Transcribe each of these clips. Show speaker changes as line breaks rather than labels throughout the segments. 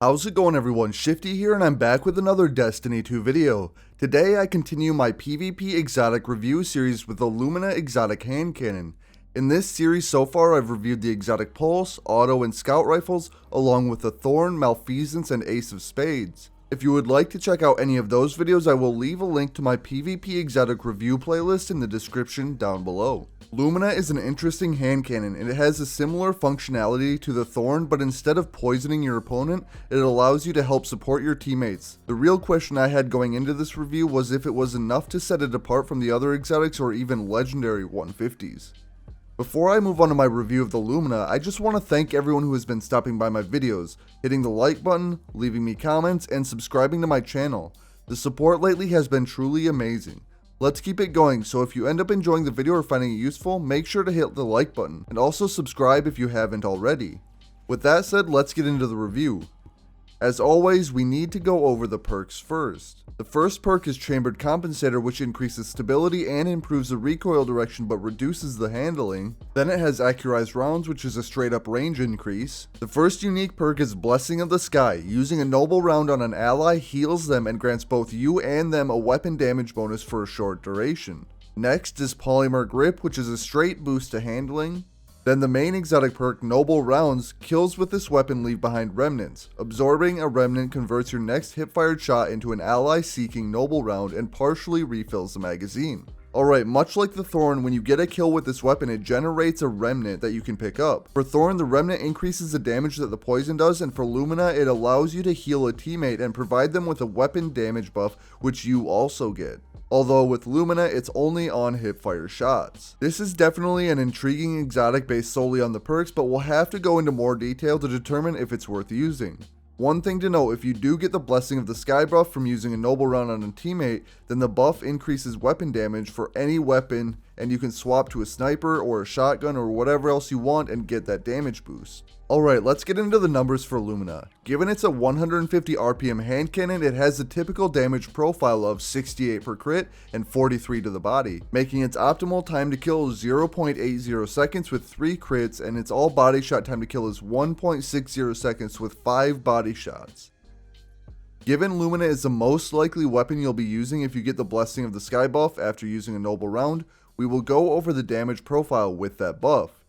How's it going everyone, Shifty here and I'm back with another Destiny 2 video. Today I continue my PvP exotic review series with the Lumina Exotic Hand Cannon. In this series so far I've reviewed the exotic pulse, auto and scout rifles, along with the thorn, malfeasance and ace of spades. If you would like to check out any of those videos, I will leave a link to my PvP exotic review playlist in the description down below. Lumina is an interesting hand cannon and it has a similar functionality to the Thorn, but instead of poisoning your opponent, it allows you to help support your teammates. The real question I had going into this review was if it was enough to set it apart from the other exotics or even legendary 150s. Before I move on to my review of the Lumina, I just want to thank everyone who has been stopping by my videos, hitting the like button, leaving me comments, and subscribing to my channel. The support lately has been truly amazing. Let's keep it going, so if you end up enjoying the video or finding it useful, make sure to hit the like button, and also subscribe if you haven't already. With that said, let's get into the review. As always, we need to go over the perks first. The first perk is Chambered Compensator, which increases stability and improves the recoil direction but reduces the handling. Then it has Accurized Rounds, which is a straight up range increase. The first unique perk is Blessing of the Sky. Using a noble round on an ally heals them and grants both you and them a weapon damage bonus for a short duration. Next is Polymer Grip, which is a straight boost to handling. Then the main exotic perk, Noble Rounds, kills with this weapon leave behind remnants. Absorbing a remnant converts your next hip-fired shot into an ally seeking Noble Round and partially refills the magazine. Alright, much like the Thorn, when you get a kill with this weapon, it generates a remnant that you can pick up. For Thorn, the remnant increases the damage that the poison does, and for Lumina, it allows you to heal a teammate and provide them with a weapon damage buff, which you also get. Although with Lumina, it's only on hipfire shots. This is definitely an intriguing exotic based solely on the perks, but we'll have to go into more detail to determine if it's worth using. One thing to note, if you do get the Blessing of the Sky buff from using a noble round on a teammate, then the buff increases weapon damage for any weapon, and you can swap to a sniper or a shotgun or whatever else you want and get that damage boost. Alright, let's get into the numbers for Lumina. Given it's a 150 RPM hand cannon, it has the typical damage profile of 68 per crit and 43 to the body, making its optimal time to kill 0.80 seconds with 3 crits, and its all body shot time to kill is 1.60 seconds with 5 body shots. Given Lumina is the most likely weapon you'll be using if you get the Blessing of the Sky buff after using a noble round, we will go over the damage profile with that buff.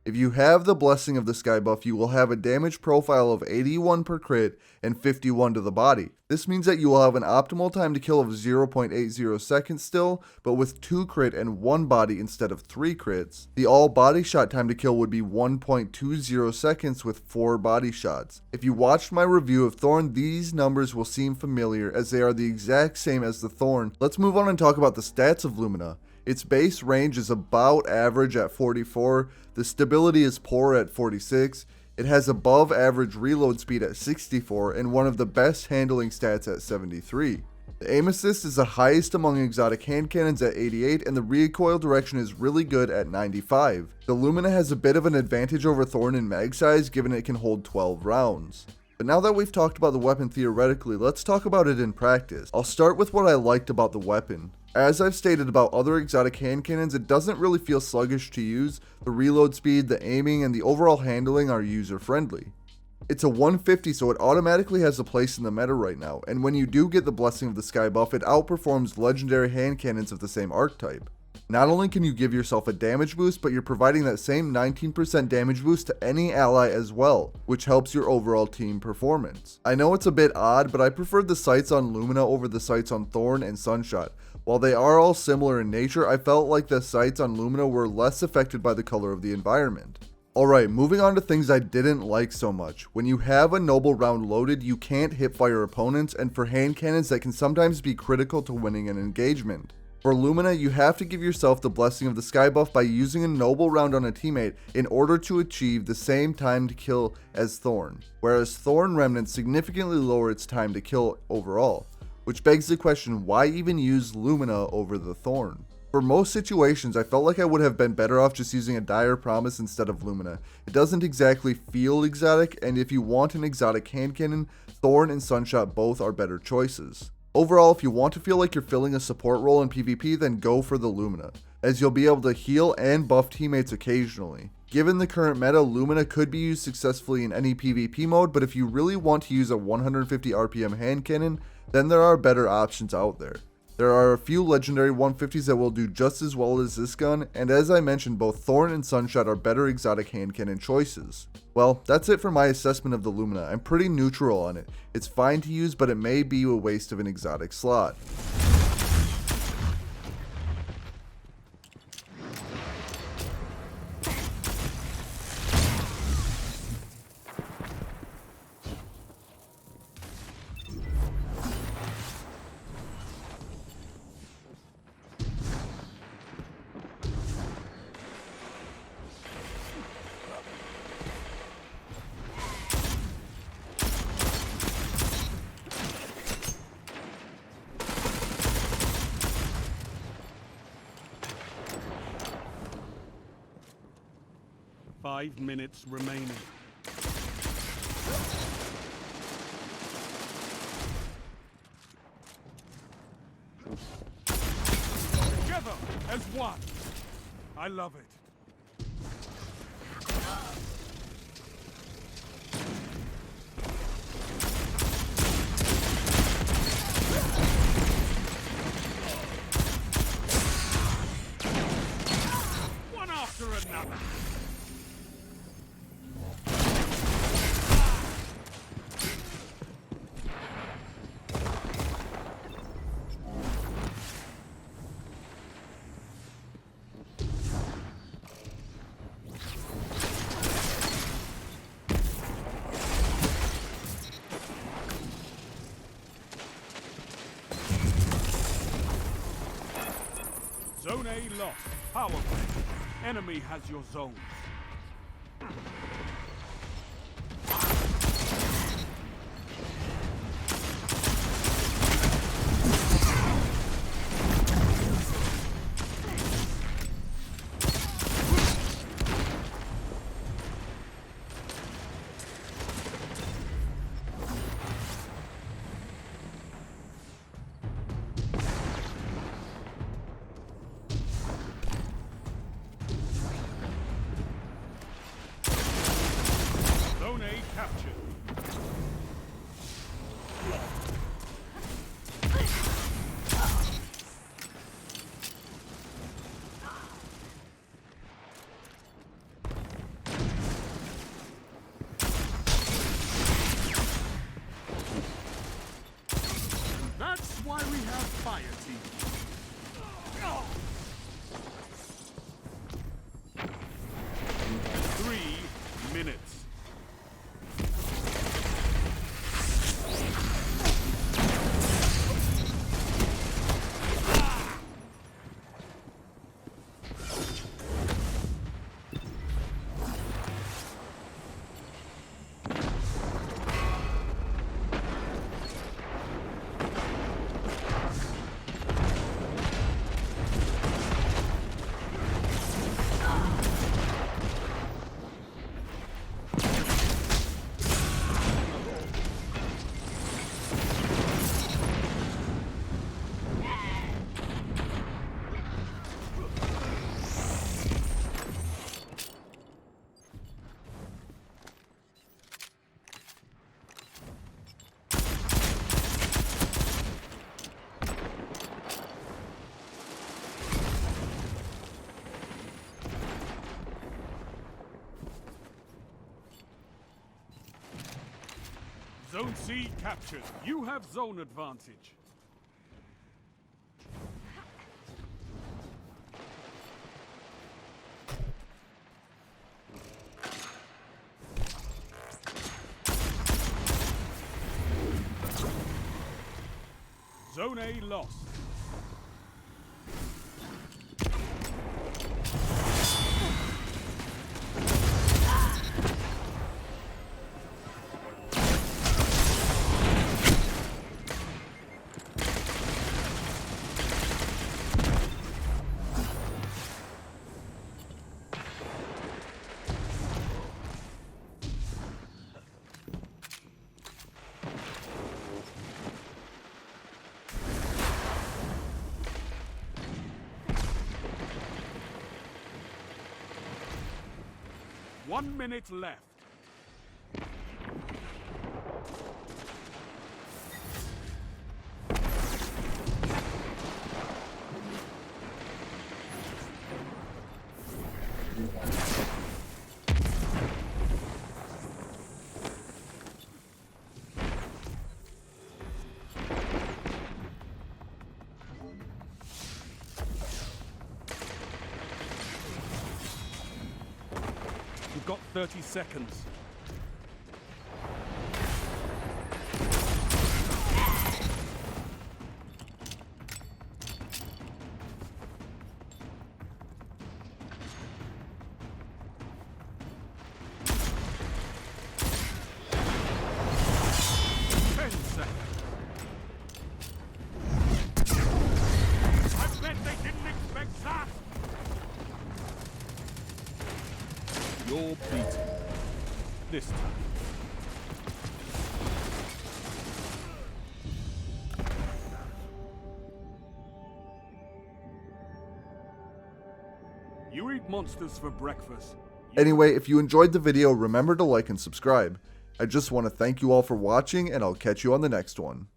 If you have the Blessing of the Sky buff, you will have a damage profile of 81 per crit and 51 to the body. This means that you will have an optimal time to kill of 0.80 seconds still, but with 2 crit and 1 body instead of 3 crits. The all body shot time to kill would be 1.20 seconds with 4 body shots. If you watched my review of Thorn, these numbers will seem familiar as they are the exact same as the Thorn. Let's move on and talk about the stats of Lumina. Its base range is about average at 44, the stability is poor at 46, it has above average reload speed at 64, and one of the best handling stats at 73. The aim assist is the highest among exotic hand cannons at 88, and the recoil direction is really good at 95. The Lumina has a bit of an advantage over Thorn in mag size given it can hold 12 rounds. But now that we've talked about the weapon theoretically, let's talk about it in practice. I'll start with what I liked about the weapon. As I've stated about other exotic hand cannons, it doesn't really feel sluggish to use. The reload speed, the aiming, and the overall handling are user friendly. It's a 150, so it automatically has a place in the meta right now, and when you do get the Blessing of the Sky buff, it outperforms legendary hand cannons of the same archetype. Not only can you give yourself a damage boost, but you're providing that same 19% damage boost to any ally as well, which helps your overall team performance. I know it's a bit odd, but I preferred the sights on Lumina over the sights on Thorn and Sunshot. While they are all similar in nature, I felt like the sights on Lumina were less affected by the color of the environment. Alright, moving on to things I didn't like so much. When you have a noble round loaded, you can't hipfire opponents, and for hand cannons that can sometimes be critical to winning an engagement. For Lumina, you have to give yourself the Blessing of the Sky buff by using a noble round on a teammate in order to achieve the same time to kill as Thorn, whereas Thorn remnants significantly lower its time to kill overall, which begs the question, why even use Lumina over the Thorn? For most situations, I felt like I would have been better off just using a Dire Promise instead of Lumina. It doesn't exactly feel exotic, and if you want an exotic hand cannon, Thorn and Sunshot both are better choices. Overall, if you want to feel like you're filling a support role in PvP, then go for the Lumina. as you'll be able to heal and buff teammates occasionally. Given the current meta, Lumina could be used successfully in any PvP mode, but if you really want to use a 150 RPM hand cannon, then there are better options out there. There are a few legendary 150s that will do just as well as this gun, and as I mentioned, both Thorn and Sunshot are better exotic hand cannon choices. Well, that's it for my assessment of the Lumina. I'm pretty neutral on it. It's fine to use, but it may be a waste of an exotic slot.
Five minutes remaining. Together as one. I love it. One after another. Zone A lost. Power play. Enemy has your zones. Zone A captured. That's why we have fire team. 3 minutes. Zone C captured. You have zone advantage. Zone A lost. 1 minute left. You've got 30 seconds. You're beaten. This time. You eat monsters for breakfast.
Anyway, if you enjoyed the video, remember to like and subscribe. I just want to thank you all for watching, and I'll catch you on the next one.